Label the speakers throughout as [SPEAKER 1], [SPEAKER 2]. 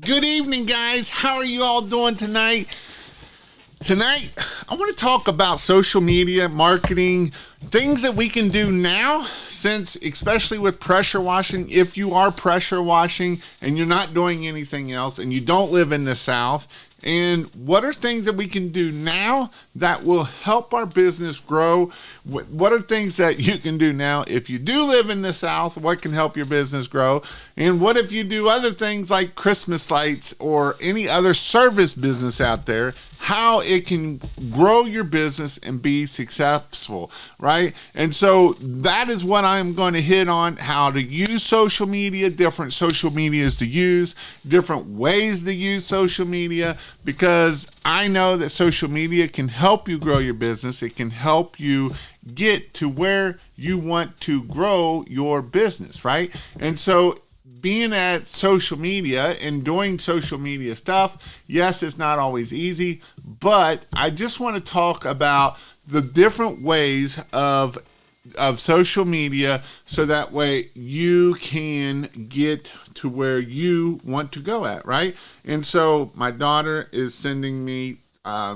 [SPEAKER 1] Good evening, guys. How are you all doing tonight? Tonight, I want to talk about social media, marketing, things that we can do now, since especially with pressure washing, if you are pressure washing and you're not doing anything else and you don't live in the South, and what are things that we can do now that will help our business grow? What are things that you can do now if you do live in the South? What can help your business grow? And what if you do other things like Christmas lights or any other service business out there? How it can grow your business and be successful, right? And so that is what I'm going to hit on: how to use social media, different social medias to use, different ways to use social media, because I know that social media can help you grow your business. It can help you get to where you want to grow your business, right? And so being at social media and doing social media stuff, yes, it's not always easy, but I just want to talk about the different ways of social media, so that way you can get to where you want to go at, right? And so my daughter is sending me,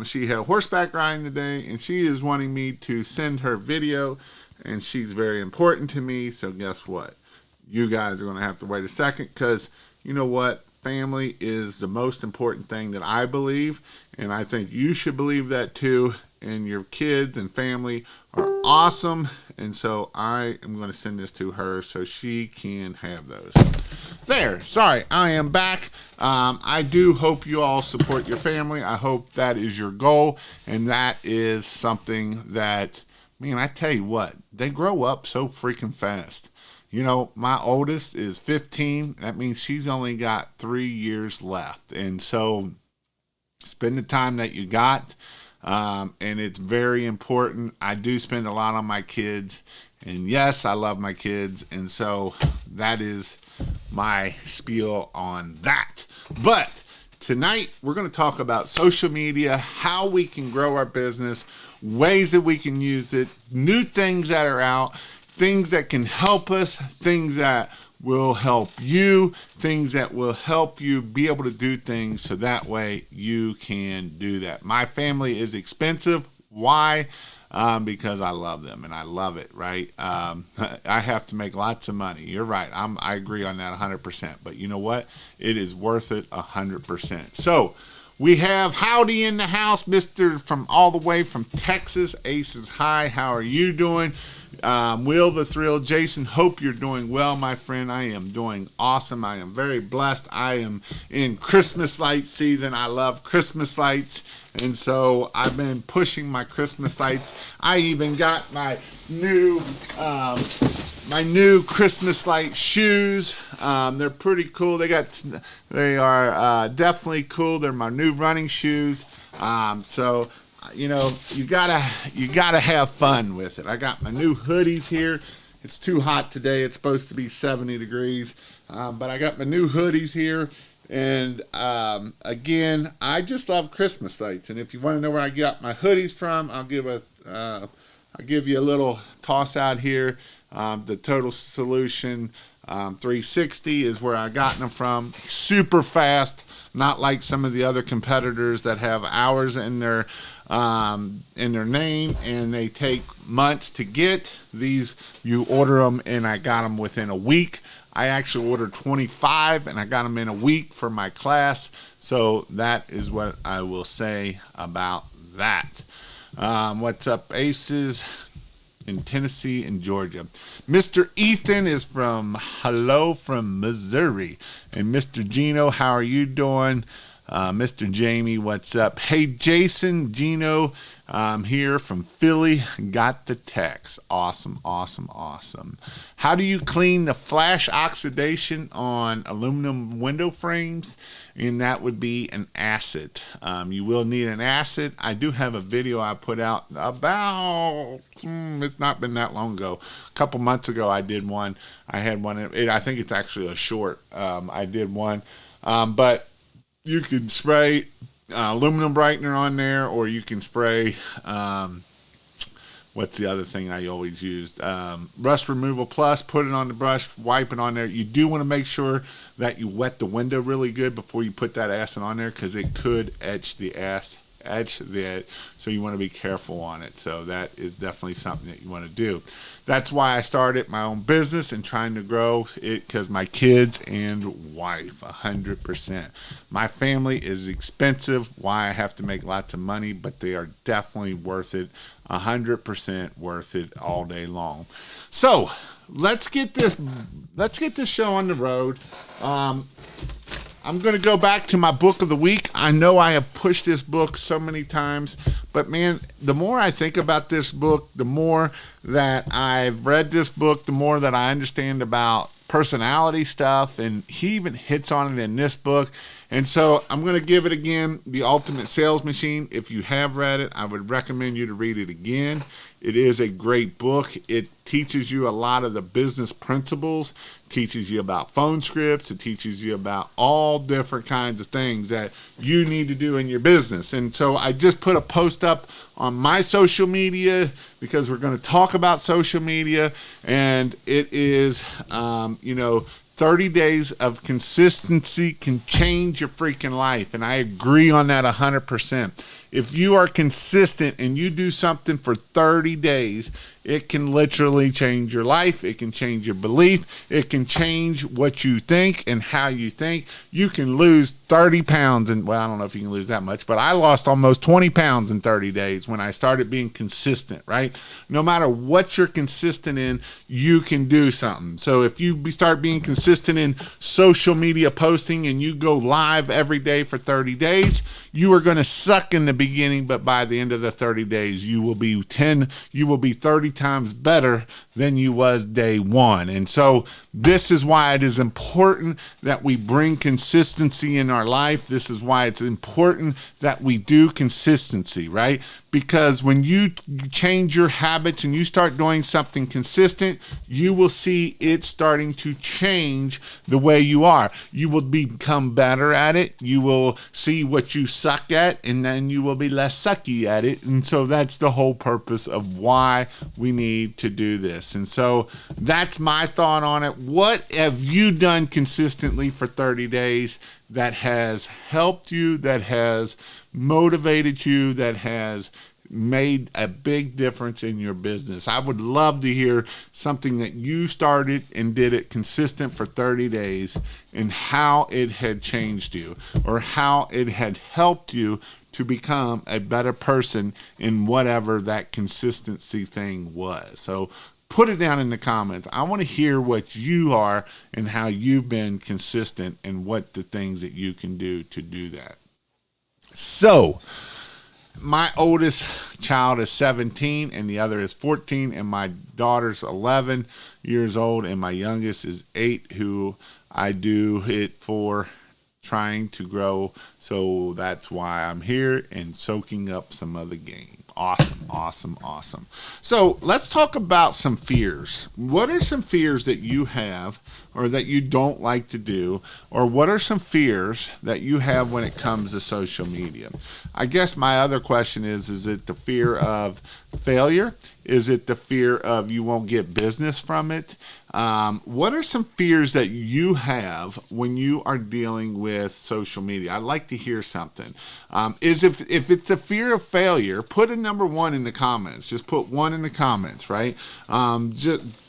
[SPEAKER 1] she had horseback riding today, and she is wanting me to send her video, and she's very important to me. So guess what? You guys are going to have to wait a second, because you know what? Family is the most important thing that I believe, and I think you should believe that too. And your kids and family are awesome, and so I am going to send this to her so she can have those. There. Sorry, I am back. I do hope you all support your family. I hope that is your goal, and that is something that, man, I tell you what, they grow up so freaking fast. You know, my oldest is 15. That means she's only got 3 years left. And so spend the time that you got. And it's very important. I do spend a lot on my kids. And yes, I love my kids. And so that is my spiel on that. But tonight, we're going to talk about social media, how we can grow our business, ways that we can use it, new things that are out, things that can help us, things that will help you, things that will help you be able to do things so that way you can do that. My family is expensive. Why? Because I love them and I love it, right? I have to make lots of money. You're right. I agree on that 100%. But you know what? It is worth it 100%. So we have Howdy in the house, Mr. from all the way from Texas. Aces High. How are you doing? Will the Thrill, Jason, hope you're doing well, my friend. I am doing awesome. I am very blessed. I am in Christmas light season. I love Christmas lights, and so I've been pushing my Christmas lights. I even got my new Christmas light shoes. They're pretty cool. They are definitely cool. They're my new running shoes. So you know, you gotta have fun with it. I got my new hoodies here. It's too hot today. It's supposed to be 70 degrees, but I got my new hoodies here. And again, I just love Christmas lights. And if you want to know where I got my hoodies from, I'll give you a little toss out here. The Total Solution 360 is where I got them from. Super fast, not like some of the other competitors that have hours in their name and they take months to get. These, you order them and I got them within a week. I actually ordered 25 and I got them in a week for my class. So that is what I will say about that. What's up, Aces? In Tennessee and Georgia. Mr. Ethan is from Missouri. And Mr. Gino, how are you doing? Mr. Jamie, what's up? Hey, Jason, Gino, here from Philly. Got the text. Awesome, awesome, awesome. How do you clean the flash oxidation on aluminum window frames? And that would be an acid. You will need an acid. I do have a video I put out about, it's not been that long ago. A couple months ago, I did one. I had one. I think it's actually a short. I did one. But you can spray aluminum brightener on there, or you can spray what's the other thing I always used? Rust Removal Plus, put it on the brush, wipe it on there. You do want to make sure that you wet the window really good before you put that acid on there, because it could etch the so you want to be careful on it. So that is definitely something that you want to do. That's why I started my own business and trying to grow it, because my kids and wife, 100%. My family is expensive, why I have to make lots of money, but they are definitely worth it, 100% worth it all day long. So let's get this show on the road. I'm going to go back to my book of the week. I know I have pushed this book so many times, but man, the more I think about this book, the more that I've read this book, the more that I understand about personality stuff, and he even hits on it in this book. And so I'm going to give it again, The Ultimate Sales Machine. If you have read it, I would recommend you to read it again. It is a great book. It teaches you a lot of the business principles, teaches you about phone scripts, it teaches you about all different kinds of things that you need to do in your business. And so I just put a post up on my social media, because we're going to talk about social media, and it is, 30 days of consistency can change your freaking life. And I agree on that 100%. If you are consistent and you do something for 30 days, it can literally change your life. It can change your belief. It can change what you think and how you think. You can lose 30 pounds. And well, I don't know if you can lose that much, but I lost almost 20 pounds in 30 days when I started being consistent, right? No matter what you're consistent in, you can do something. So if you start being consistent in social media posting and you go live every day for 30 days, you are going to suck in the beginning, but by the end of the 30 days, you will be 30 times better than you was day one. And so this is why it is important that we bring consistency in our life. This is why it's important that we do consistency, right? Because when you change your habits and you start doing something consistent, you will see it starting to change the way you are. You will become better at it. You will see what you suck at, and then you will be less sucky at it. And so that's the whole purpose of why we need to do this. And so that's my thought on it. What have you done consistently for 30 days that has helped you, that has motivated you, that has made a big difference in your business? I would love to hear something that you started and did it consistent for 30 days and how it had changed you, or how it had helped you to become a better person in whatever that consistency thing was. So put it down in the comments. I want to hear what you are and how you've been consistent and what the things that you can do to do that. So my oldest child is 17 and the other is 14, and my daughter's 11 years old, and my youngest is 8, who I do it for trying to grow. So that's why I'm here and soaking up some of the game. Awesome. So let's talk about some fears. What are some fears that you have or that you don't like to do? Or what are some fears that you have when it comes to social media? I guess my other question is it the fear of failure? Is it the fear of you won't get business from it? What are some fears that you have when you are dealing with social media? I'd like to hear something. If it's the fear of failure, put a number 1 in the comments. Just put 1 in the comments, right?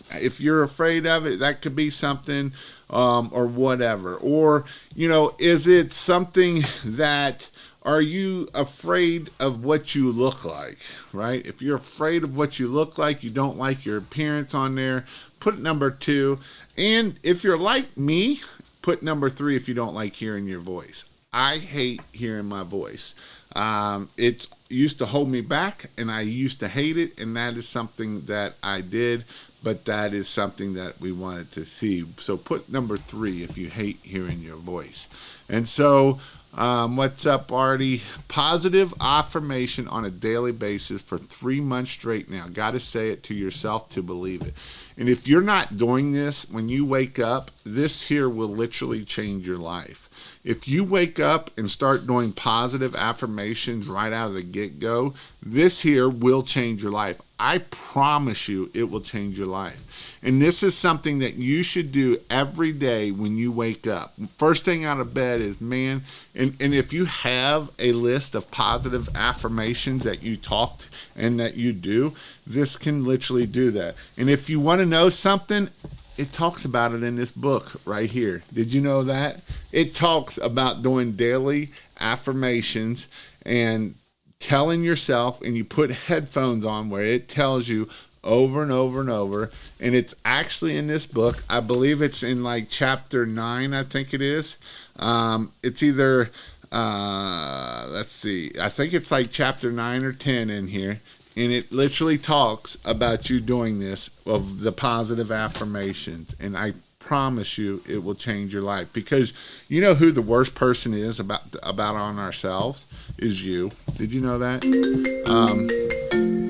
[SPEAKER 1] If you're afraid of it, that could be something, or whatever. Or, is it something that, are you afraid of what you look like, right? If you're afraid of what you look like, you don't like your appearance on there, put number 2. And if you're like me, put number 3 if you don't like hearing your voice. I hate hearing my voice. It used to hold me back, and I used to hate it, and that is something that I did, but that is something that we wanted to see. So put number 3 if you hate hearing your voice. And so what's up, Artie? Positive affirmation on a daily basis for 3 months straight now. Got to say it to yourself to believe it. And if you're not doing this when you wake up, this here will literally change your life. If you wake up and start doing positive affirmations right out of the get-go, this here will change your life. I promise you it will change your life. And this is something that you should do every day when you wake up. First thing out of bed is, man, and if you have a list of positive affirmations that you talked and that you do, this can literally do that. And if you want to know something, it talks about it in this book right here. Did you know that? It talks about doing daily affirmations and telling yourself, and you put headphones on where it tells you over and over and over. And it's actually in this book. I believe it's in like chapter 9, I think it is. It's either, let's see, I think it's like chapter 9 or 10 in here. And it literally talks about you doing this, of the positive affirmations. And I promise you it will change your life. Because you know who the worst person is about on ourselves? Is you. Did you know that?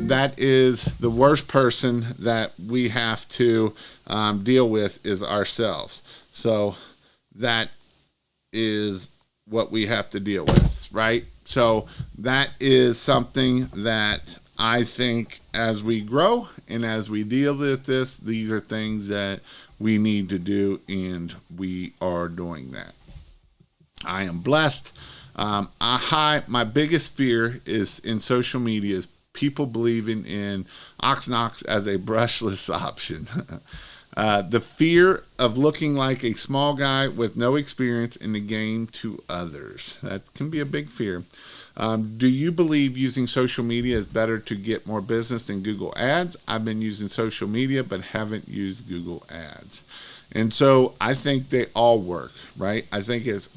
[SPEAKER 1] That is the worst person that we have to deal with is ourselves. So that is what we have to deal with, right? So that is something that I think as we grow and as we deal with this, these are things that we need to do, and we are doing that. I am blessed. My biggest fear is in social media is people believing in Oxnox as a brushless option. The fear of looking like a small guy with no experience in the game to others. That can be a big fear. Do you believe using social media is better to get more business than Google Ads? I've been using social media, but haven't used Google Ads. And so I think they all work, right? I think it's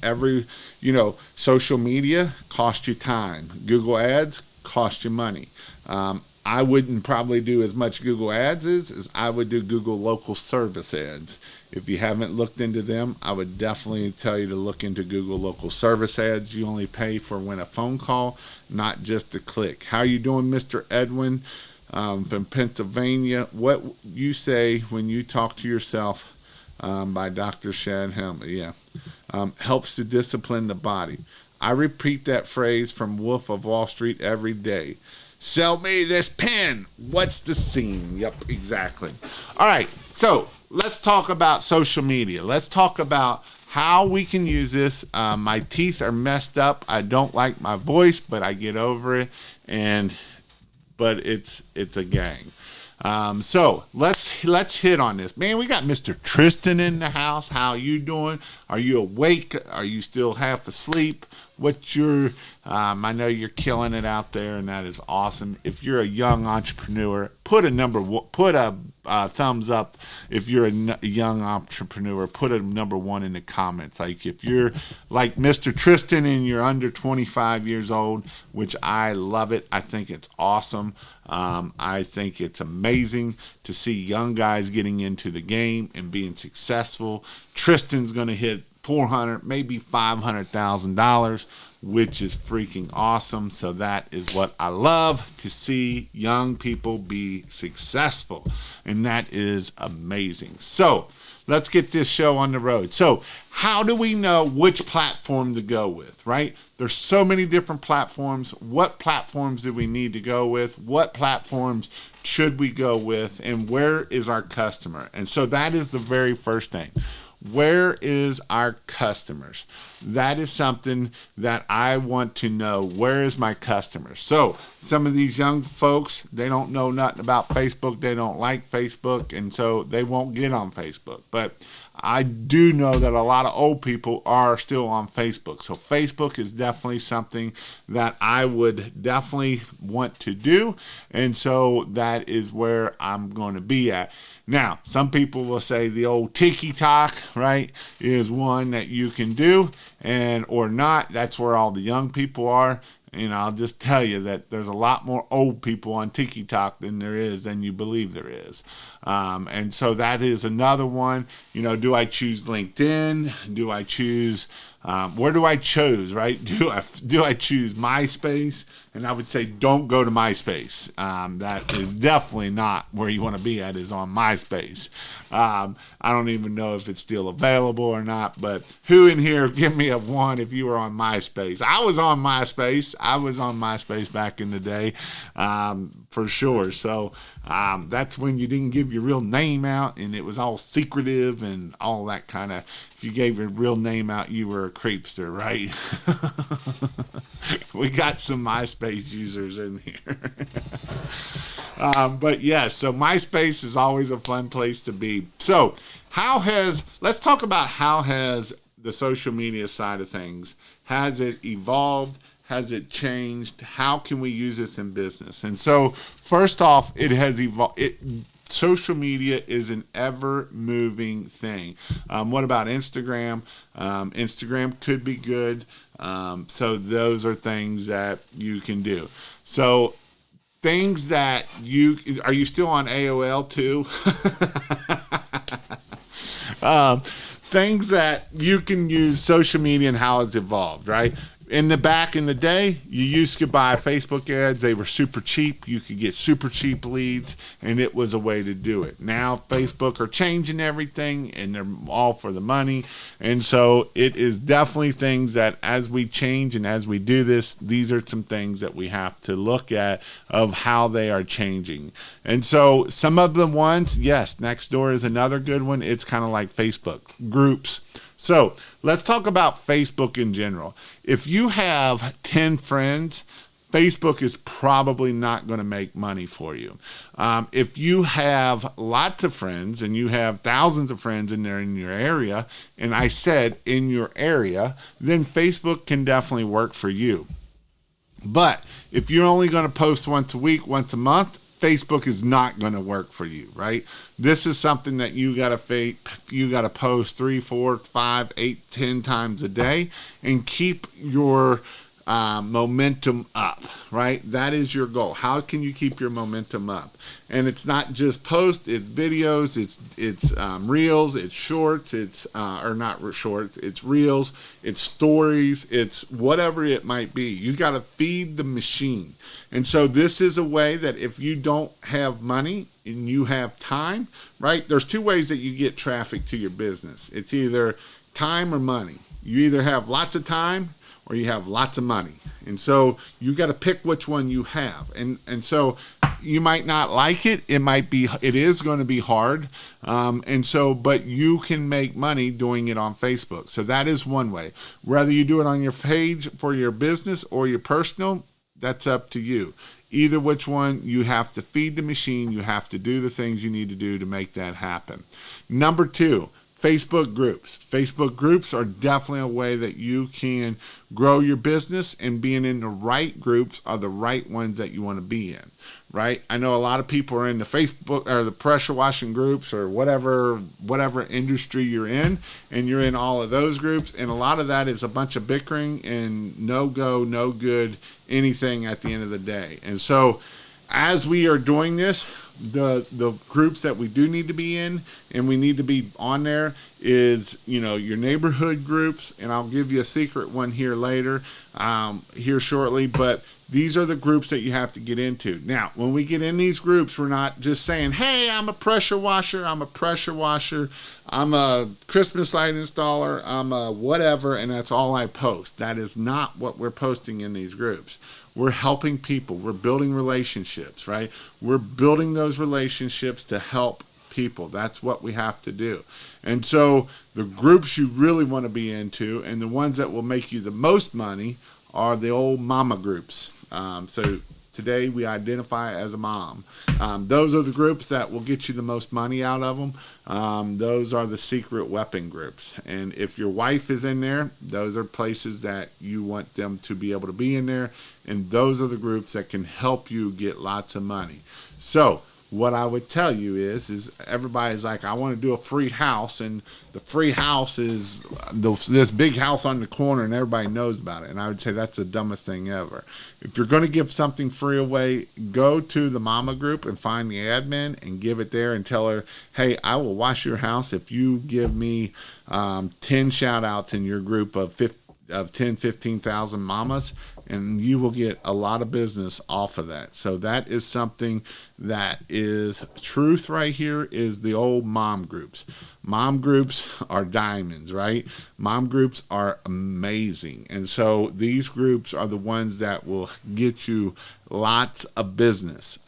[SPEAKER 1] social media costs you time. Google Ads cost you money. I wouldn't probably do as much Google Ads as I would do Google local service ads. If you haven't looked into them, I would definitely tell you to look into Google local service ads. You only pay for when a phone call, not just a click. How are you doing, Mr. Edwin from Pennsylvania? What you say when you talk to yourself by Dr. Shad Helmet. Yeah. Helps to discipline the body. I repeat that phrase from Wolf of Wall Street every day. Sell me this pen. What's the scene? Yep, exactly. All right, so let's talk about social media. Let's talk about how we can use this. My teeth are messed up. I don't like my voice, but I get over it. But it's a gang. So let's hit on this. Man, we got Mr. Tristan in the house. How you doing? Are you awake? Are you still half asleep? What's your, I know you're killing it out there, and that is awesome. If you're a young entrepreneur, put a thumbs up. If you're a young entrepreneur, put a number 1 in the comments. Like if you're like Mr. Tristan and you're under 25 years old, which I love it. I think it's awesome. I think it's amazing to see young guys getting into the game and being successful. Tristan's going to hit $400,000, maybe $500,000, which is freaking awesome. So that is what I love to see, young people be successful, and that is amazing. So let's get this show on the road. So how do we know which platform to go with, right? There's so many different platforms. What platforms do we need to go with? What platforms should we go with? And where is our customer? And so that is the very first thing. Where is our customers? That is something that I want to know. Where is my customers? So some of these young folks, they don't know nothing about Facebook. They don't like Facebook, and so they won't get on Facebook. But I do know that a lot of old people are still on Facebook. So Facebook is definitely something that I would definitely want to do. And so that is where I'm going to be at. Now, some people will say the old TikTok, right, is one that you can do, and or not. That's where all the young people are. And I'll just tell you that there's a lot more old people on TikTok than you believe there is. And so that is another one. Do I choose LinkedIn? Do I choose Where do I choose, right? Do I choose MySpace? And I would say don't go to MySpace. That is definitely not where you want to be at, is on MySpace. I don't even know if it's still available or not, but who in here, give me a one if you were on MySpace. I was on MySpace. I was on MySpace back in the day, for sure. So that's when you didn't give your real name out, and it was all secretive and all that kind of, if you gave your real name out, you were a creepster, right? We got some MySpace users in here. But yeah, so MySpace is always a fun place to be. So let's talk about how has the social media side of things, has it evolved? Has it changed? How can we use this in business? And so first off, it has evolved. Social media is an ever-moving thing. What about Instagram? Instagram could be good. So those are things that you can do. So things that are you still on AOL too? Things that you can use social media and how it's evolved, right? Back in the day, you used to buy Facebook ads. They were super cheap. You could get super cheap leads, and it was a way to do it. Now, Facebook are changing everything, and they're all for the money. And so it is definitely things that as we change and as we do this, these are some things that we have to look at of how they are changing. And so some of the ones, yes, Nextdoor is another good one. It's kind of like Facebook groups. So let's talk about Facebook in general. If you have 10 friends, Facebook is probably not going to make money for you. If you have lots of friends and you have thousands of friends in there in your area, and I said in your area, then Facebook can definitely work for you. But if you're only going to post once a week, once a month, Facebook is not going to work for you, right? This is something that you got to post 3, 4, 5, 8, 10 times a day and keep your momentum up, right? That is your goal. How can you keep your momentum up? And it's not just posts, it's videos, it's reels, it's shorts, or not shorts, it's reels, it's stories, it's whatever it might be. You got to feed the machine. And so this is a way that if you don't have money and you have time, right? There's two ways that you get traffic to your business. It's either time or money. You either have lots of time or you have lots of money. And so you got to pick which one you have. And so you might not like it. It is going to be hard. But you can make money doing it on Facebook. So that is one way. Whether you do it on your page for your business or your personal, that's up to you. Either which one, you have to feed the machine. You have to do the things you need to do to make that happen. Number 2, Facebook groups. Facebook groups are definitely a way that you can grow your business, and being in the right groups are the right ones that you want to be in, right? I know a lot of people are in the Facebook or the pressure washing groups or whatever industry you're in, and you're in all of those groups, and a lot of that is a bunch of bickering and no good anything at the end of the day. And so as we are doing this, the groups that we do need to be in and we need to be on there is, your neighborhood groups. And I'll give you a secret one here later, here shortly. But these are the groups that you have to get into. Now, when we get in these groups, we're not just saying, hey, I'm a pressure washer, I'm a Christmas light installer, I'm a whatever, and that's all I post. That is not what we're posting in these groups. We're helping people. We're building relationships, right? We're building those relationships to help people. That's what we have to do. And so the groups you really want to be into and the ones that will make you the most money are the old mama groups. So today we identify as a mom. Those are the groups that will get you the most money out of them. Those are the secret weapon groups. And if your wife is in there, those are places that you want them to be able to be in there. And those are the groups that can help you get lots of money. So what I would tell you is everybody's like, I want to do a free house, and the free house is this big house on the corner, and everybody knows about it. And I would say that's the dumbest thing ever. If you're going to give something free away, go to the mama group and find the admin and give it there and tell her, hey, I will wash your house if you give me 10 shout outs in your group of 10, 15,000 mamas, and you will get a lot of business off of that. So that is something that is truth right here, is the old mom groups. Mom groups are diamonds, right? Mom groups are amazing. And so these groups are the ones that will get you lots of business.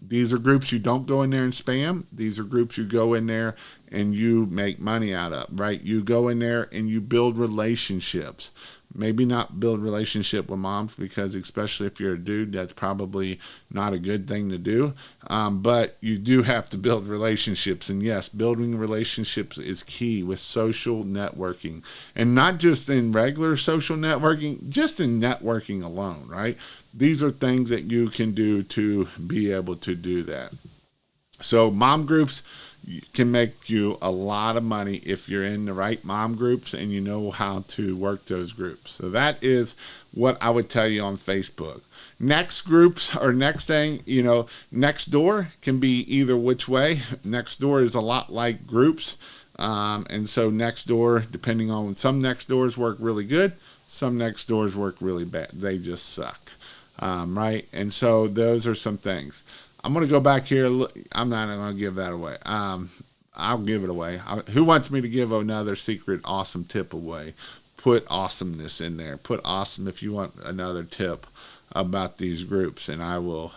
[SPEAKER 1] These are groups you don't go in there and spam. These are groups you go in there and you make money out of, right? You go in there and you build relationships. Maybe not build relationship with moms, because especially if you're a dude, that's probably not a good thing to do. But you do have to build relationships. And yes, building relationships is key with social networking. And not just in regular social networking, just in networking alone, right? These are things that you can do to be able to do that. So mom groups can make you a lot of money if you're in the right mom groups and you know how to work those groups. So that is what I would tell you on Facebook. Next groups, or next thing, Nextdoor can be either which way. Nextdoor is a lot like groups. And so Nextdoor, depending on, some Nextdoors work really good, some Nextdoors work really bad. They just suck. Right? And so those are some things. I'm going to go back here. I'm not going to give that away. I'll give it away. Who wants me to give another secret awesome tip away? Put awesomeness in there. Put awesome if you want another tip about these groups, and I will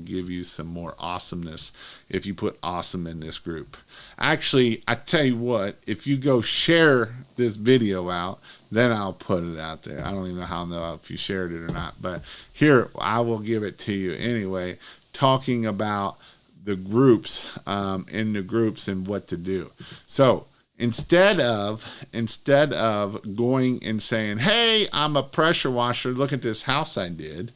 [SPEAKER 1] give you some more awesomeness if you put awesome in this group. Actually, I tell you what, if you go share this video out, then I'll put it out there. I don't even know if you shared it or not, but here, I will give it to you anyway, talking about the groups, in the groups and what to do. So instead of going and saying, hey, I'm a pressure washer, look at this house I did,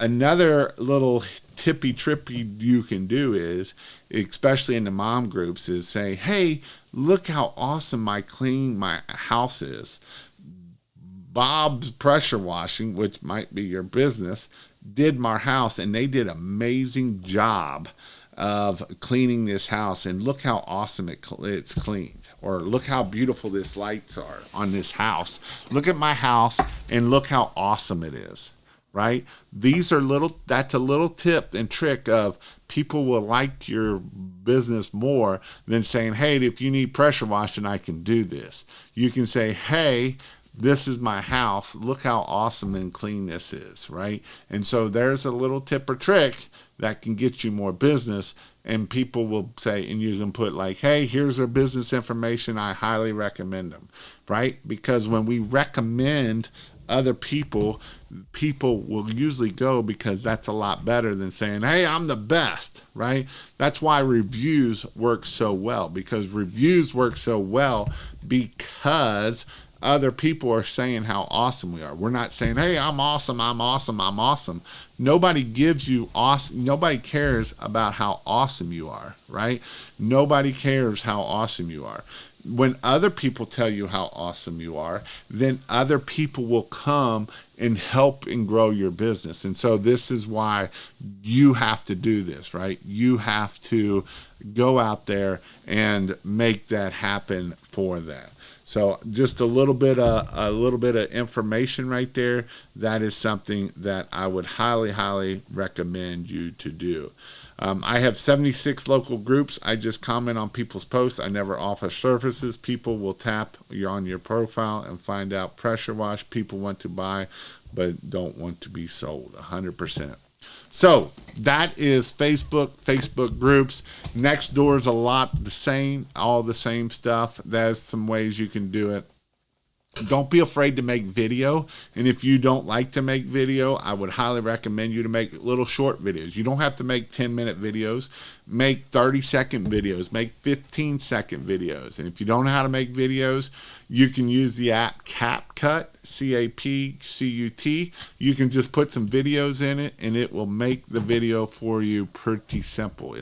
[SPEAKER 1] another little trippy you can do is, especially in the mom groups, is say, hey, look how awesome my house is. Bob's Pressure Washing, which might be your business, did my house, and they did an amazing job of cleaning this house, and look how awesome it's cleaned. Or look how beautiful these lights are on this house. Look at my house and look how awesome it is. Right? That's a little tip and trick of people will like your business more than saying, hey, if you need pressure washing, I can do this. You can say, hey, this is my house. Look how awesome and clean this is, right? And so there's a little tip or trick that can get you more business, and people will say, and you can put like, hey, here's their business information. I highly recommend them, right? Because when we recommend other people will usually go, because that's a lot better than saying, hey, I'm the best, right? That's why reviews work so well, because other people are saying how awesome we are. We're not saying, hey, I'm awesome, I'm awesome, I'm awesome. Nobody gives you awesome. Nobody cares about how awesome you are, right? Nobody cares how awesome you are. When other people tell you how awesome you are, then other people will come and help and grow your business. And so this is why you have to do this, right? You have to go out there and make that happen for that. So just a little bit of information right there. That is something that I would highly, highly recommend you to do. I have 76 local groups. I just comment on people's posts. I never offer services. People will tap on your profile and find out pressure wash. People want to buy, but don't want to be sold 100%. So that is Facebook groups. Nextdoor is a lot the same, all the same stuff. There's some ways you can do it. Don't be afraid to make video. And if you don't like to make video, I would highly recommend you to make little short videos. You don't have to make 10-minute videos. Make 30-second videos. Make 15-second videos. And if you don't know how to make videos, You can use the app CapCut, CapCut. You can just put some videos in it and it will make the video for you pretty simple.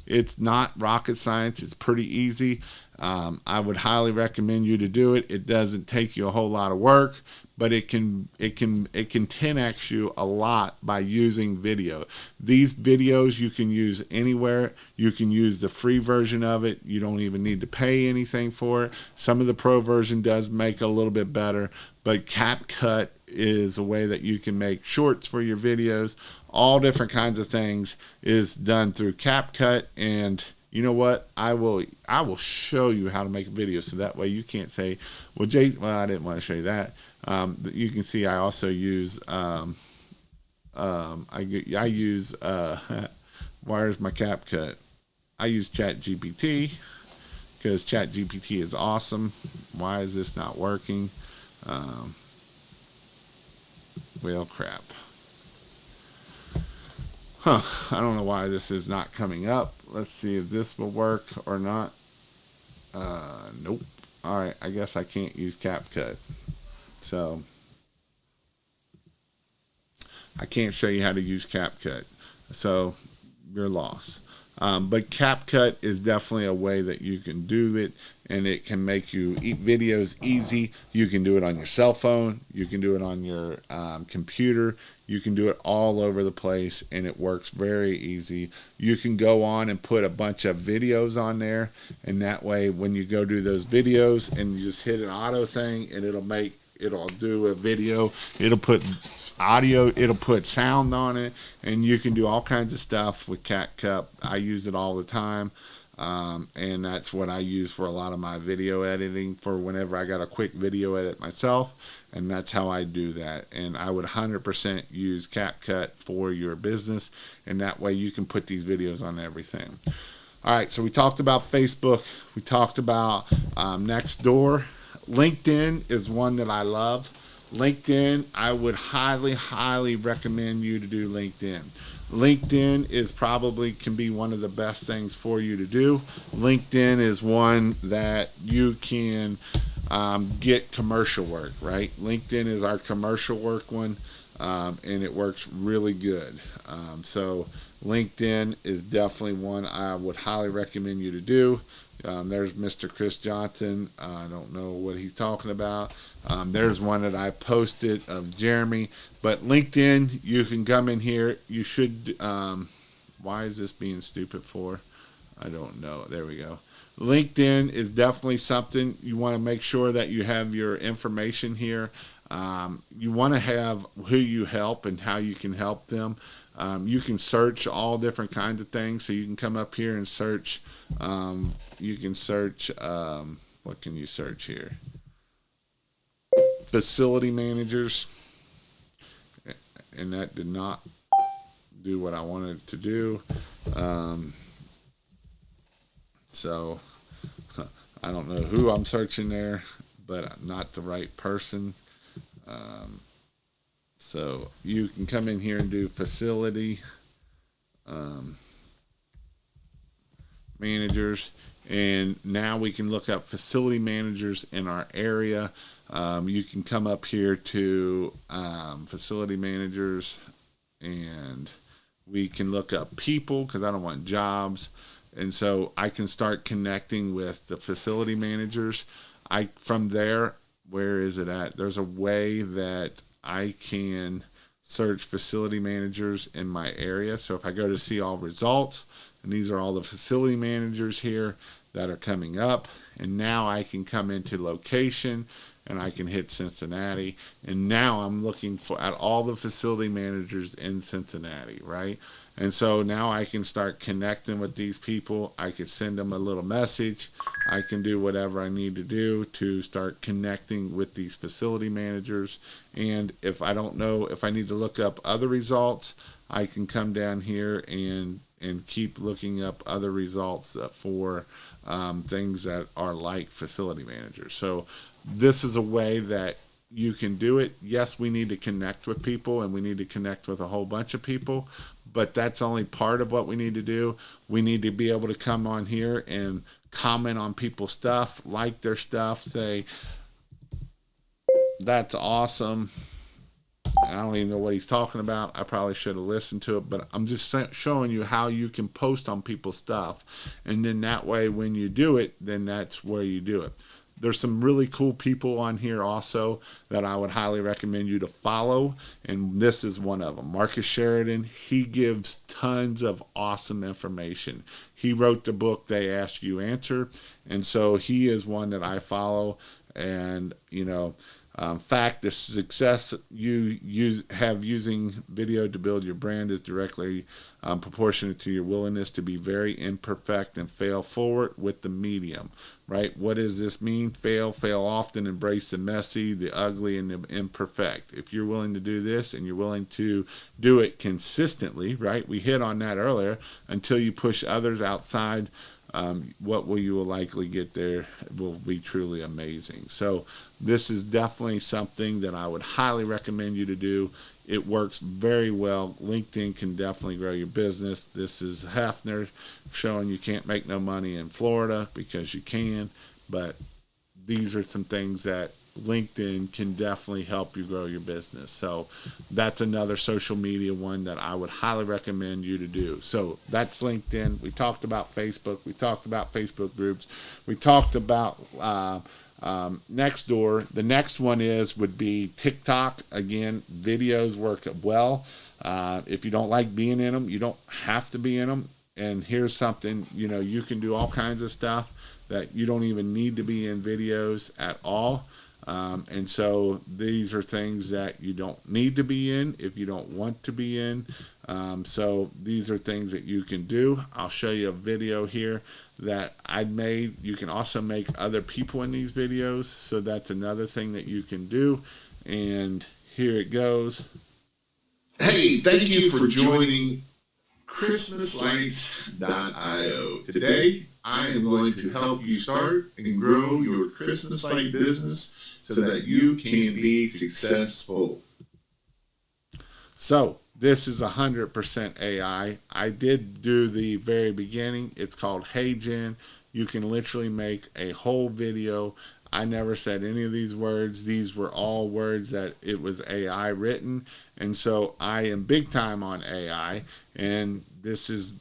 [SPEAKER 1] It's not rocket science. It's pretty easy. I would highly recommend you to do it. It doesn't take you a whole lot of work, but it can 10x you a lot by using video. These videos you can use anywhere. You can use the free version of it. You don't even need to pay anything for it. Some of the pro version does make it a little bit better, but CapCut is a way that you can make shorts for your videos. All different kinds of things is done through CapCut. And you know what? I will show you how to make a video, so that way you can't say, well, Jay, well, I didn't want to show you that. You can see I also use I use where's my CapCut? I use ChatGPT because ChatGPT is awesome. Why is this not working? Well, crap. I don't know why this is not coming up. Let's see if this will work or not. Nope. All right, I guess I can't use CapCut. So I can't show you how to use CapCut. So you're lost. But CapCut is definitely a way that you can do it, and it can make you videos easy. You can do it on your cell phone. You can do it on your computer. You can do it all over the place, and it works very easy. You can go on and put a bunch of videos on there, and that way when you go do those videos and you just hit an auto thing, and it'll do a video. It'll put audio, it'll put sound on it, and you can do all kinds of stuff with CapCut. I use it all the time, and that's what I use for a lot of my video editing, for whenever I got a quick video edit myself, and that's how I do that. And I would 100% use CapCut for your business, and that way you can put these videos on everything. All right, so we talked about Facebook. We talked about Nextdoor. LinkedIn is one that I love. LinkedIn, I would highly recommend you to do LinkedIn. LinkedIn is probably can be one of the best things for you to do. LinkedIn is one that you can get commercial work, right? LinkedIn is our commercial work one, and it works really good. So LinkedIn is definitely one I would highly recommend you to do. There's Mr. Chris Johnson. I don't know what he's talking about. There's one that I posted of Jeremy. But LinkedIn, you can come in here. You should. Why is this being stupid for? I don't know. There we go. LinkedIn is definitely something you want to make sure that you have your information here. You want to have who you help and how you can help them. You can search all different kinds of things. So you can come up here and search. You can search. What can you search here? Facility managers. And that did not do what I wanted it to do. So I don't know who I'm searching there, but I'm not the right person. So you can come in here and do facility managers, and now we can look up facility managers in our area. You can come up here to facility managers, and we can look up people because I don't want jobs. And so I can start connecting with the facility managers. From there, where is it at? There's a way that I can search facility managers in my area. So if I go to see all results, and these are all the facility managers here that are coming up, and now I can come into location and I can hit Cincinnati, and now I'm looking at all the facility managers in Cincinnati, right? And so now I can start connecting with these people. I can send them a little message. I can do whatever I need to do to start connecting with these facility managers. And if I don't know, if I need to look up other results, I can come down here and keep looking up other results for things that are like facility managers. So this is a way that you can do it. Yes, we need to connect with people, and we need to connect with a whole bunch of people, but that's only part of what we need to do. We need to be able to come on here and comment on people's stuff, like their stuff, say, that's awesome. I don't even know what he's talking about. I probably should have listened to it, but I'm just showing you how you can post on people's stuff. And then that way, when you do it, then that's where you do it. There's some really cool people on here also that I would highly recommend you to follow. And this is one of them. Marcus Sheridan. He gives tons of awesome information. He wrote the book, They Ask You Answer. And so he is one that I follow. And, you know, fact, the success you have using video to build your brand is directly proportionate to your willingness to be very imperfect and fail forward with the medium, right? What does this mean? Fail often, embrace the messy, the ugly, and the imperfect. If you're willing to do this and you're willing to do it consistently, right? We hit on that earlier, until you push others outside, what will you will likely get there will be truly amazing. So this is definitely something that I would highly recommend you to do. It works very well. LinkedIn can definitely grow your business. This is Hefner showing you can't make no money in Florida, because you can, but these are some things that LinkedIn can definitely help you grow your business. So that's another social media one that I would highly recommend you to do. So that's LinkedIn. We talked about Facebook. We talked about Facebook groups. We talked about Nextdoor. The next one would be TikTok. Again, videos work well. If you don't like being in them, you don't have to be in them. And here's something, you know, you can do all kinds of stuff that you don't even need to be in videos at all. And so these are things that you don't need to be in if you don't want to be in. So these are things that you can do. I'll show you a video here that I made. You can also make other people in these videos. So that's another thing that you can do. And here it goes.
[SPEAKER 2] Hey, thank you for joining ChristmasLights.io. Today, I am going to help you start and grow your Christmas light business so that you can be successful.
[SPEAKER 1] So this is 100% AI. I did do the very beginning. It's called HeyGen. You can literally make a whole video. I never said any of these words. These were all words that it was AI written. And so I am big time on AI. And this is,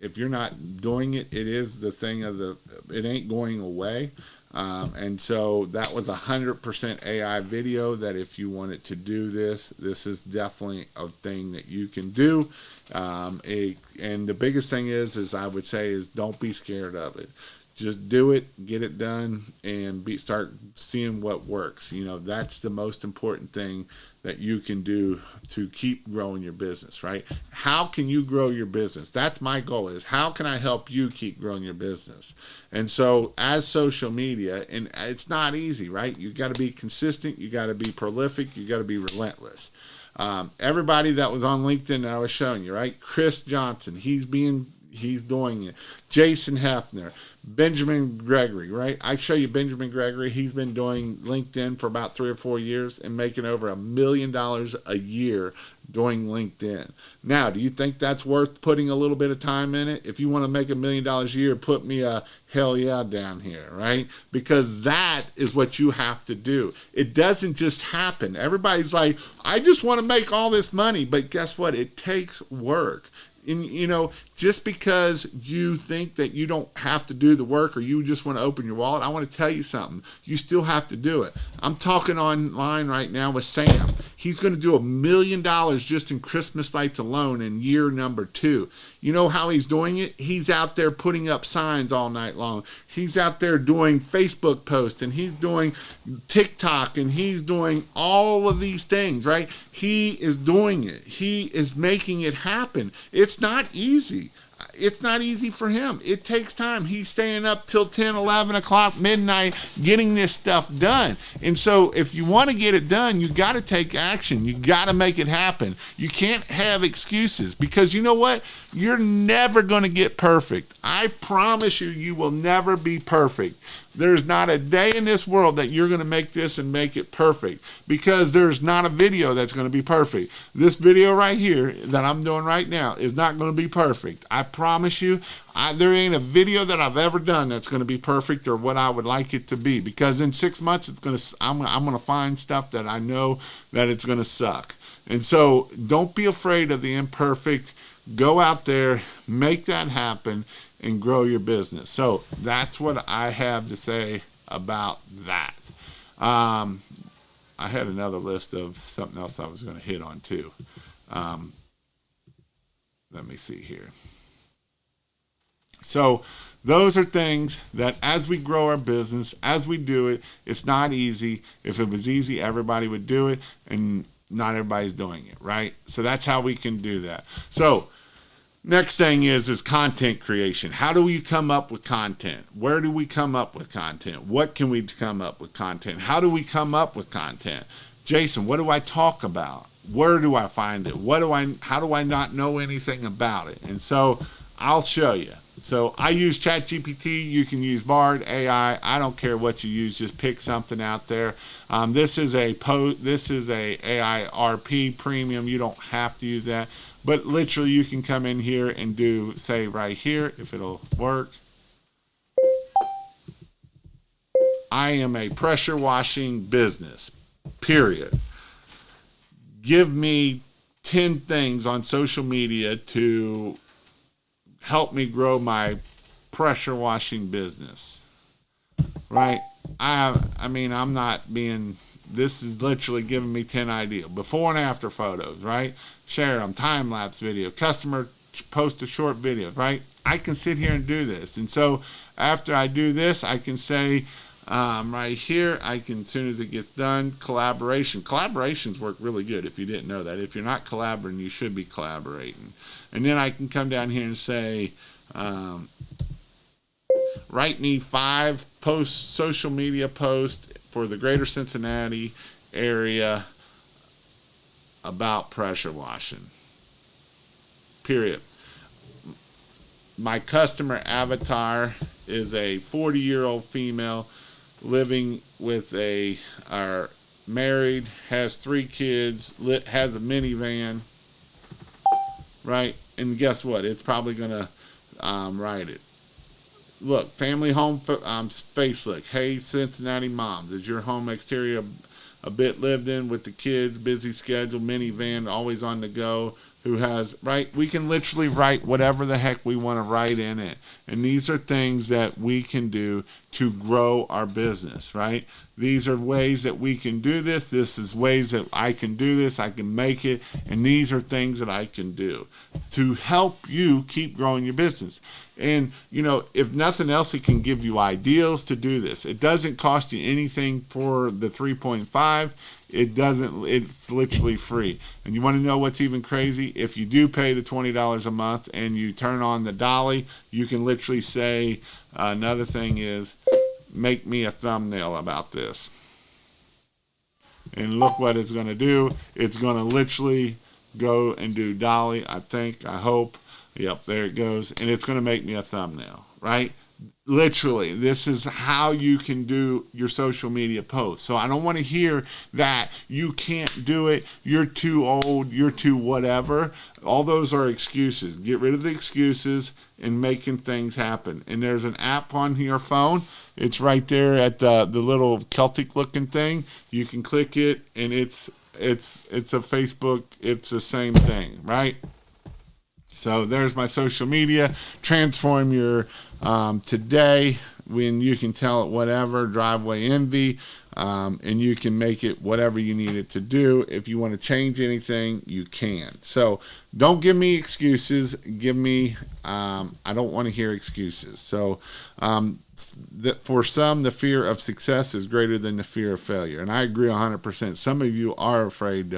[SPEAKER 1] if you're not doing it, it is the thing of it ain't going away. And so that was 100% AI video that if you wanted to do this is definitely a thing that you can do. And the biggest thing is I would say is don't be scared of it. Just do it, get it done, and start seeing what works. You know, that's the most important thing that you can do to keep growing your business, right? How can you grow your business? That's my goal, is how can I help you keep growing your business? And so as social media, and it's not easy, right? You got to be consistent. You got to be prolific. You got to be relentless. Everybody that was on LinkedIn that I was showing you, right? Chris Johnson, he's doing it. Jason Hefner, Benjamin Gregory, right? I show you Benjamin Gregory. He's been doing LinkedIn for about 3 or 4 years and making over $1 million a year doing LinkedIn. Now, do you think that's worth putting a little bit of time in it? If you want to make $1 million a year, put me a hell yeah down here, right? Because that is what you have to do. It doesn't just happen. Everybody's like, I just want to make all this money. But guess what? It takes work. And, you know, just because you think that you don't have to do the work or you just want to open your wallet, I want to tell you something. You still have to do it. I'm talking online right now with Sam. He's going to do $1 million just in Christmas lights alone in year number 2. You know how he's doing it? He's out there putting up signs all night long. He's out there doing Facebook posts, and he's doing TikTok, and he's doing all of these things, right? He is doing it. He is making it happen. It's not easy. It's not easy for him. It takes time. He's staying up till 10, 11 o'clock, midnight, getting this stuff done. And so if you want to get it done, you got to take action. You got to make it happen. You can't have excuses, because you know what? You're never going to get perfect. I promise you, you will never be perfect. There's not a day in this world that you're going to make this and make it perfect, because there's not a video that's going to be perfect. This video right here that I'm doing right now is not going to be perfect. I promise you, there ain't a video that I've ever done that's going to be perfect or what I would like it to be, because in 6 months I'm going to find stuff that I know that it's going to suck. And so don't be afraid of the imperfect. Go out there, make that happen, and grow your business. So that's what I have to say about that. I had another list of something else I was going to hit on too. Let me see here. So those are things that as we grow our business, as we do it, it's not easy. If it was easy, everybody would do it, and not everybody's doing it, right? So that's how we can do that. So next thing is content creation. How do we come up with content? Where do we come up with content? What can we come up with content? How do we come up with content? Jason, what do I talk about? Where do I find it? How do I not know anything about it? And so I'll show you. So I use ChatGPT. You can use Bard AI. I don't care what you use. Just pick something out there. This is a AI RP premium. You don't have to use that. But literally, you can come in here and do, say right here, if it'll work. I am a pressure washing business, period. Give me 10 things on social media to help me grow my pressure washing business, right? I mean, I'm not being, this is literally giving me 10 ideas. Before and after photos, right? Share them, time-lapse video, customer post a short video, right? I can sit here and do this. And so after I do this, I can say right here, as soon as it gets done, collaboration. Collaborations work really good if you didn't know that. If you're not collaborating, you should be collaborating. And then I can come down here and say, write me 5 social media posts for the greater Cincinnati area about pressure washing. Period. My customer avatar is a 40-year-old female living with married, has 3 kids, has a minivan, right? And guess what? It's probably going to write it. Look, family home facelift. Hey, Cincinnati moms, is your home exterior a bit lived in with the kids, busy schedule, minivan, always on the go? Who has, right? We can literally write whatever the heck we want to write in it. And these are things that we can do to grow our business, right? These are ways that we can do this. This is ways that I can do this. I can make it. And these are things that I can do to help you keep growing your business. And, you know, if nothing else, it can give you ideas to do this. It doesn't cost you anything for the 3.5. It's literally free. And you want to know what's even crazy? If you do pay the $20 a month and you turn on the dolly, you can literally say, another thing is, make me a thumbnail about this. And look what it's going to do. It's going to literally go and do dolly, I hope. Yep, there it goes. And it's going to make me a thumbnail, right? Literally, this is how you can do your social media posts. So I don't want to hear that you can't do it, you're too old, you're too whatever. All those are excuses. Get rid of the excuses and making things happen. And there's an app on your phone. It's right there at the little Celtic looking thing. You can click it and it's a Facebook. It's the same thing, right? So there's my social media. Transform your today, when you can tell it whatever, driveway envy, and you can make it whatever you need it to do. If you want to change anything, you can. So don't give me excuses. Give me, I don't want to hear excuses. So for some, the fear of success is greater than the fear of failure. And I agree 100%. Some of you are afraid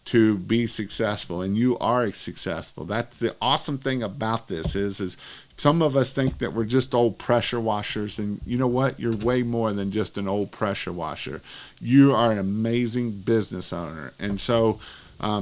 [SPEAKER 1] to be successful, and you are successful. That's the awesome thing about this is some of us think that we're just old pressure washers, and you know what? You're way more than just an old pressure washer. You are an amazing business owner. And so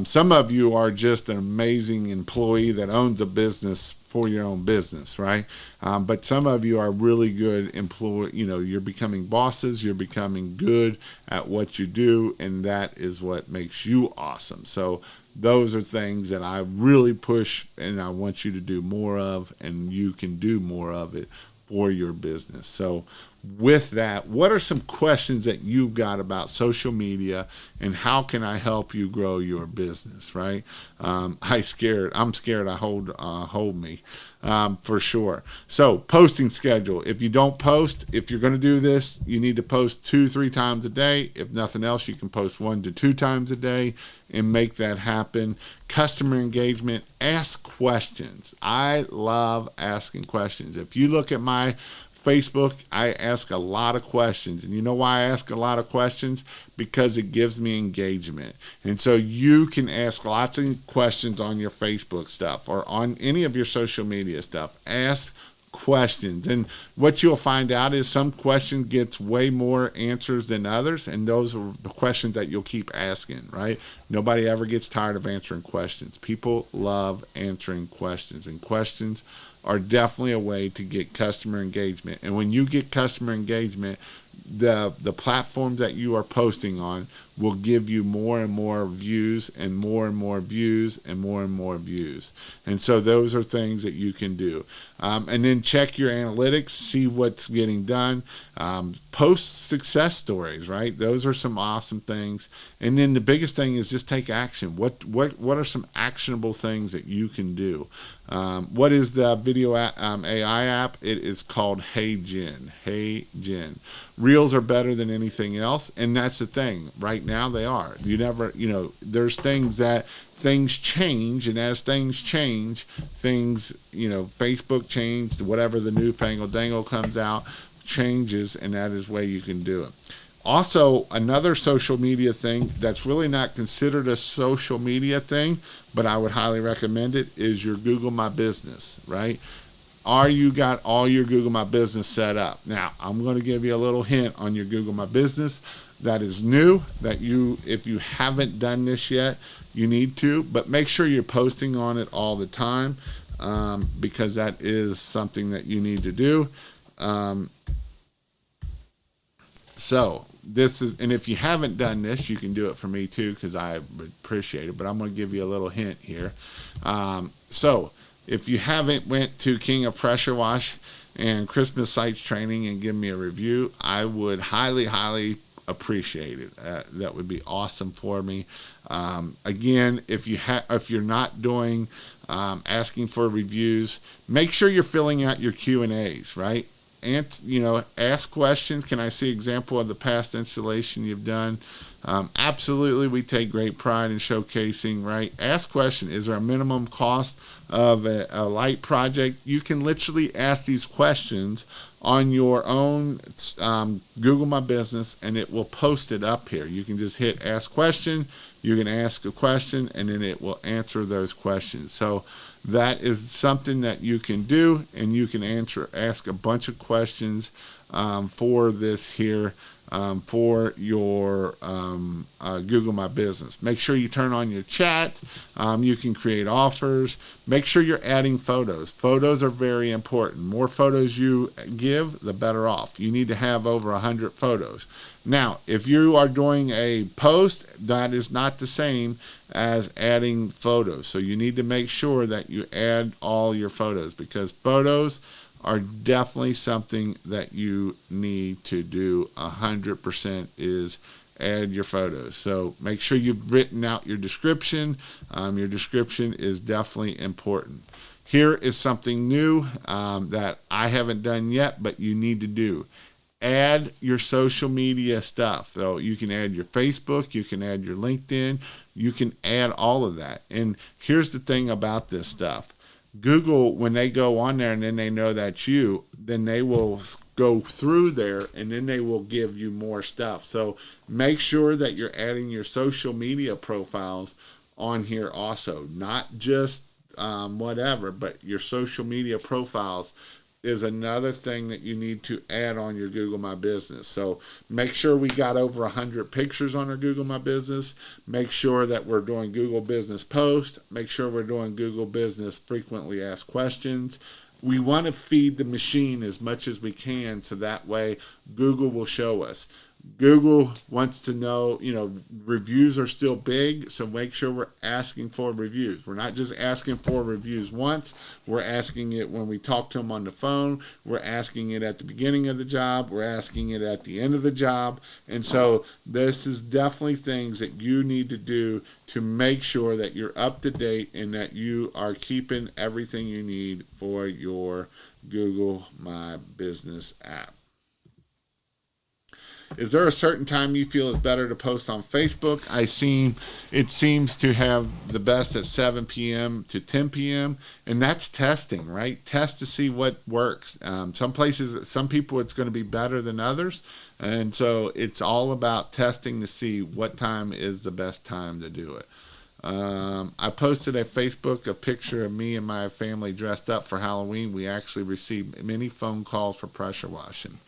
[SPEAKER 1] Some of you are just an amazing employee that owns a business for your own business, right? But some of you are really good employee. You're becoming bosses. You're becoming good at what you do, and that is what makes you awesome. So those are things that I really push, and I want you to do more of, and you can do more of it for your business. So with that, what are some questions that you've got about social media, and how can I help you grow your business, right? I'm scared I hold me, for sure. So posting schedule. If you don't post, if you're going to do this, you need to post 2-3 times a day. If nothing else, you can post 1 to 2 times a day and make that happen. Customer engagement, ask questions. I love asking questions. If you look at my Facebook, I ask a lot of questions. And you know why I ask a lot of questions? Because it gives me engagement. And so you can ask lots of questions on your Facebook stuff or on any of your social media stuff. Ask questions. And what you'll find out is some question gets way more answers than others, and those are the questions that you'll keep asking, right? Nobody ever gets tired of answering questions. People love answering questions, and questions are definitely a way to get customer engagement. And when you get customer engagement, the platforms that you are posting on will give you more and more views and more views and more views. And so those are things that you can do. And then check your analytics, see what's getting done. Post success stories, right? Those are some awesome things. And then the biggest thing is just take action. What are some actionable things that you can do? What is the video AI app? It is called HeyGen. HeyGen. Reels are better than anything else, and that's the thing. Right now they are. There's things change, and as things change, Facebook changed, whatever the newfangled dangle comes out, changes, and that is the way you can do it. Also, another social media thing that's really not considered a social media thing, but I would highly recommend it, is your Google My Business, right? Are you got all your Google My Business set up? Now, I'm going to give you a little hint on your Google My Business that is new, that if you haven't done this yet, you need to, but make sure you're posting on it all the time, because that is something that you need to do. And if you haven't done this, you can do it for me too, because I would appreciate it, but I'm going to give you a little hint here. If you haven't went to King of Pressure Wash and Christmas Sites Training and give me a review, I would highly appreciate it. That would be awesome for me. Again, if you're not doing asking for reviews, make sure you're filling out your Q&As, right? And ask questions. Can I see example of the past installation you've done? Absolutely, we take great pride in showcasing, right? Ask question. Is there a minimum cost of a light project? You can literally ask these questions on your own Google My Business, and it will post it up here. You can just hit ask question. You can ask a question, and then it will answer those questions. So that is something that you can do, and you can ask a bunch of questions for this here, for your Google My Business. Make sure you turn on your chat. You can create offers. Make sure you're adding photos. Photos are very important. More photos you give, the better off. You need to have over 100 photos. Now, if you are doing a post, that is not the same as adding photos. So you need to make sure that you add all your photos, because photos are definitely something that you need to do 100% is add your photos. So make sure you've written out your description. Your description is definitely important. Here is something new that I haven't done yet, but you need to do. Add your social media stuff. So you can add your Facebook, you can add your LinkedIn, you can add all of that. And here's the thing about this stuff. Google, when they go on there and then they know that's you, then they will go through there and then they will give you more stuff. So make sure that you're adding your social media profiles on here also, not just whatever, but your social media profiles is another thing that you need to add on your Google My Business. So make sure we got over 100 pictures on our Google My Business. Make sure that we're doing Google Business Post. Make sure we're doing Google Business Frequently Asked Questions. We want to feed the machine as much as we can, so that way Google will show us. Google wants to know, reviews are still big, so make sure we're asking for reviews. We're not just asking for reviews once, we're asking it when we talk to them on the phone, we're asking it at the beginning of the job, we're asking it at the end of the job. And so this is definitely things that you need to do to make sure that you're up to date and that you are keeping everything you need for your Google My Business app. Is there a certain time you feel is better to post on Facebook? It seems to have the best at 7 p.m. to 10 p.m. and that's testing, right? Test to see what works. Some people it's going to be better than others, and so it's all about testing to see what time is the best time to do it. I posted at Facebook a picture of me and my family dressed up for Halloween. We actually received many phone calls for pressure washing.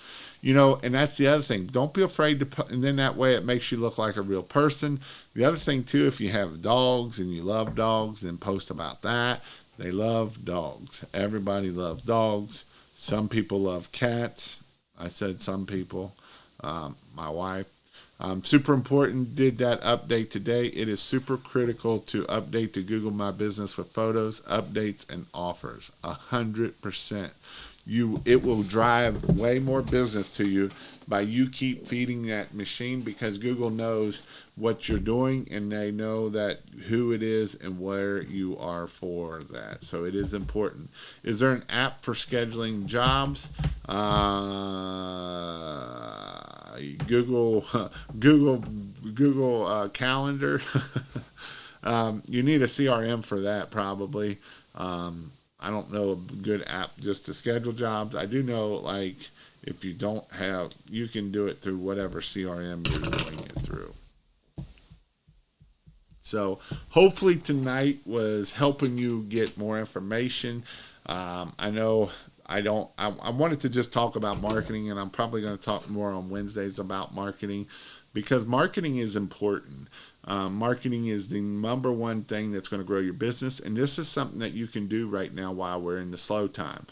[SPEAKER 1] And that's the other thing. Don't be afraid to, and then that way it makes you look like a real person. The other thing too, if you have dogs and you love dogs, then post about that. They love dogs. Everybody loves dogs. Some people love cats. I said some people. My wife. Super important, did that update today. It is super critical to update to Google My Business with photos, updates, and offers. 100%. It will drive way more business to you by you keep feeding that machine, because Google knows what you're doing and they know that who it is and where you are for that. So it is important. Is there an app for scheduling jobs? Google Calendar. You need a CRM for that probably. I don't know a good app just to schedule jobs. I do know, like, if you don't have, you can do it through whatever CRM you're doing it through. So hopefully tonight was helping you get more information. I wanted to just talk about marketing, and I'm probably going to talk more on Wednesdays about marketing, because marketing is important. Marketing is the number one thing that's going to grow your business, and this is something that you can do right now while we're in the slow time.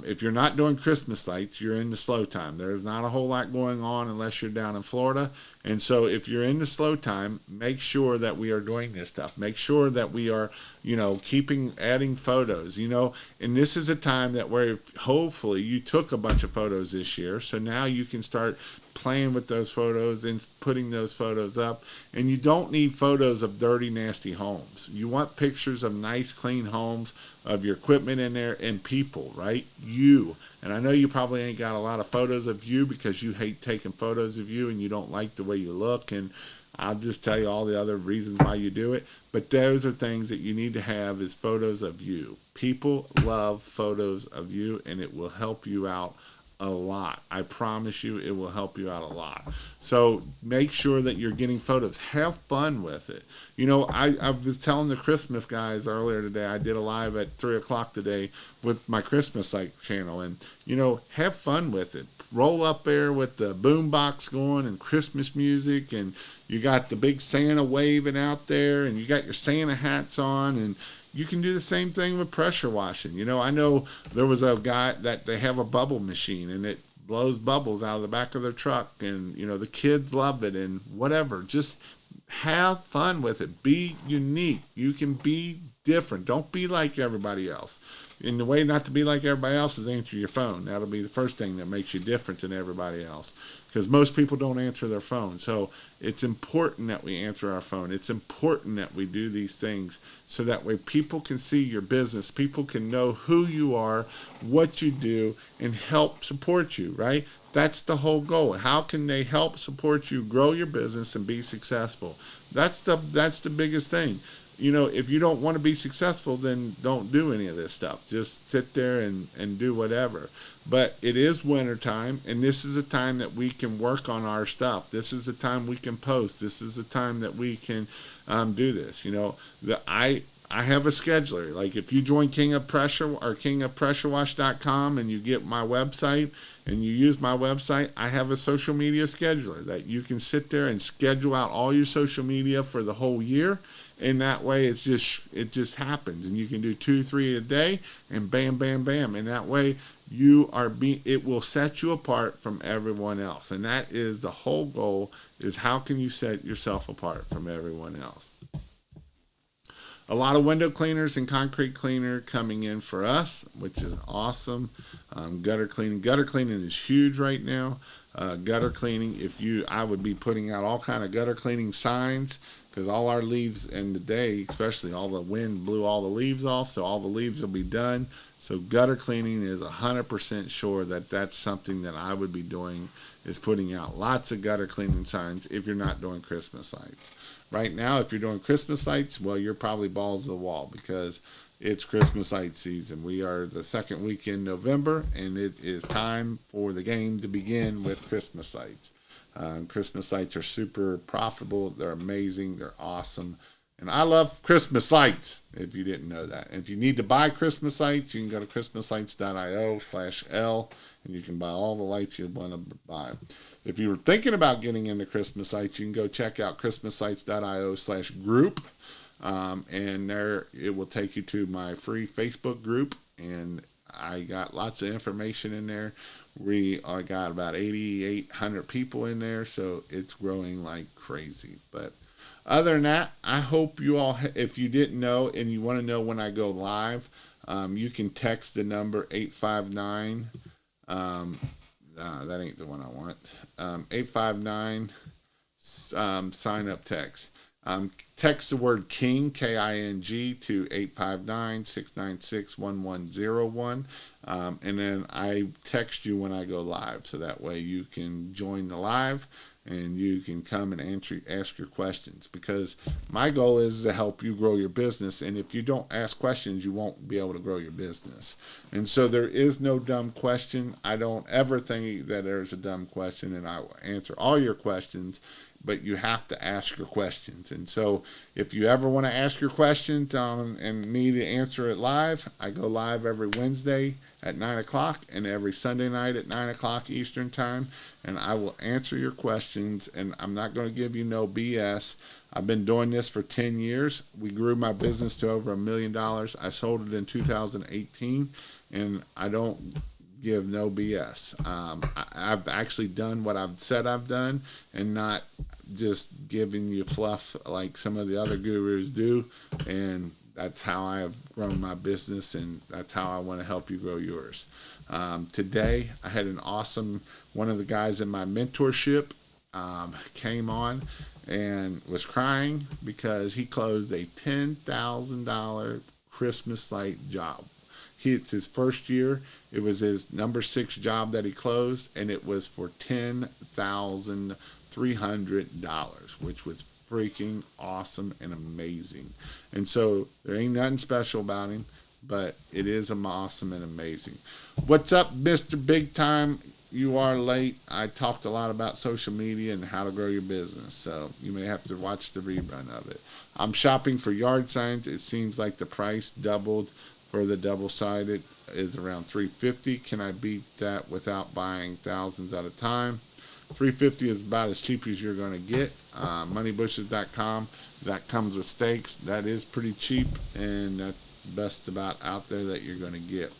[SPEAKER 1] If you're not doing Christmas lights, you're in the slow time. There's not a whole lot going on unless you're down in Florida, and so if you're in the slow time, make sure that we are doing this stuff. Make sure that we are, adding photos, and this is a time that where hopefully you took a bunch of photos this year, so now you can start playing with those photos and putting those photos up. And you don't need photos of dirty, nasty homes. You want pictures of nice, clean homes, of your equipment in there, and people, right? You. And I know you probably ain't got a lot of photos of you because you hate taking photos of you and you don't like the way you look. And I'll just tell you all the other reasons why you do it. But those are things that you need to have, is photos of you. People love photos of you, and it will help you out a lot. I promise you it will help you out a lot. So make sure that you're getting photos. Have fun with it. I was telling the Christmas guys earlier today, I did a live at 3 o'clock today with my Christmas channel, and have fun with it. Roll up there with the boom box going and Christmas music, and you got the big Santa waving out there, and you got your Santa hats on, and you can do the same thing with pressure washing. I know there was a guy that they have a bubble machine, and it blows bubbles out of the back of their truck, and the kids love it, and whatever. Just have fun with it. Be unique. You can be different. Don't be like everybody else. And the way not to be like everybody else is answer your phone. That'll be the first thing that makes you different than everybody else, because most people don't answer their phone. So it's important that we answer our phone. It's important that we do these things so that way people can see your business. People can know who you are, what you do, and help support you, right? That's the whole goal. How can they help support you grow your business and be successful? That's the biggest thing. If you don't want to be successful, then don't do any of this stuff. Just sit there and do whatever. But it is winter time, and this is a time that we can work on our stuff. This is the time we can post. This is the time that we can do this. I have a scheduler. Like if you join King of Pressure or kingofpressurewash.com and you get my website and you use my website, I have a social media scheduler that you can sit there and schedule out all your social media for the whole year. And that way it just happens, and you can do 2-3 a day, and bam, bam, bam. And that way it will set you apart from everyone else. And that is the whole goal, is how can you set yourself apart from everyone else? A lot of window cleaners and concrete cleaner coming in for us, which is awesome. Gutter cleaning is huge right now. Gutter cleaning, I would be putting out all kind of gutter cleaning signs, because all our leaves in the day, especially all the wind blew all the leaves off, so all the leaves will be done. So gutter cleaning is 100% sure that that's something that I would be doing, is putting out lots of gutter cleaning signs if you're not doing Christmas lights. Right now, if you're doing Christmas lights, well, you're probably balls to the wall, because it's Christmas light season. We are the second week in November, and it is time for the game to begin with Christmas lights. Christmas lights are super profitable. They're amazing. They're awesome. And I love Christmas lights, if you didn't know that. And if you need to buy Christmas lights, you can go to christmaslights.io/L, and you can buy all the lights you want to buy. If you were thinking about getting into Christmas lights, you can go check out christmaslights.io/group. And there it will take you to my free Facebook group, and I got lots of information in there. We got about 8,800 people in there, so it's growing like crazy. But other than that, I hope you all, if you didn't know and you want to know when I go live, you can text the number 859. That ain't the one I want. 859 sign up text. Text the word King, K-I-N-G, to 859-696-1101. And then I text you when I go live, so that way you can join the live and you can come and ask your questions, because my goal is to help you grow your business. And if you don't ask questions, you won't be able to grow your business. And so there is no dumb question. I don't ever think that there's a dumb question, and I will answer all your questions, but you have to ask your questions. And so if you ever want to ask your questions and me to answer it live, I go live every Wednesday at 9 o'clock and every Sunday night at 9 o'clock Eastern time, and I will answer your questions, and I'm not going to give you no BS. I've been doing this for 10 years. We grew my business to over $1 million. I sold it in 2018, and I don't give no BS. I've actually done what I've said I've done, and not just giving you fluff like some of the other gurus do. And that's how I have grown my business, and that's how I want to help you grow yours. Today, I had an awesome, one of the guys in my mentorship came on and was crying because he closed a $10,000 Christmas light job. It's his first year. It was his number 6 job that he closed, and it was for $10,300, which was freaking awesome and amazing. And so there ain't nothing special about him, but it is awesome and amazing. What's up, Mr. Big Time? You are late. I talked a lot about social media and how to grow your business, so you may have to watch the rerun of it. I'm shopping for yard signs. It seems like the price doubled for the double-sided is around $350. Can I beat that without buying thousands at a time? $350 is about as cheap as you're going to get. Moneybushes.com, that comes with stakes. That is pretty cheap, and that's the best about out there that you're going to get.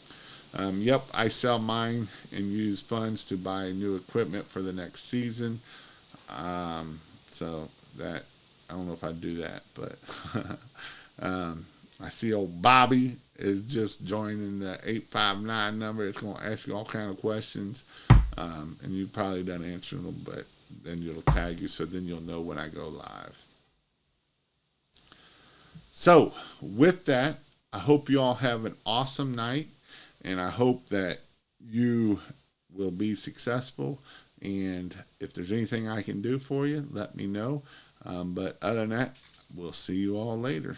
[SPEAKER 1] Yep, I sell mine and use funds to buy new equipment for the next season. So that, I don't know if I'd do that, but I see old Bobby is just joining the 859 number. It's going to ask you all kind of questions, and you've probably done answering them, but then it'll tag you, so then you'll know when I go live. So with that, I hope you all have an awesome night, and I hope that you will be successful. And if there's anything I can do for you, let me know. But other than that, we'll see you all later.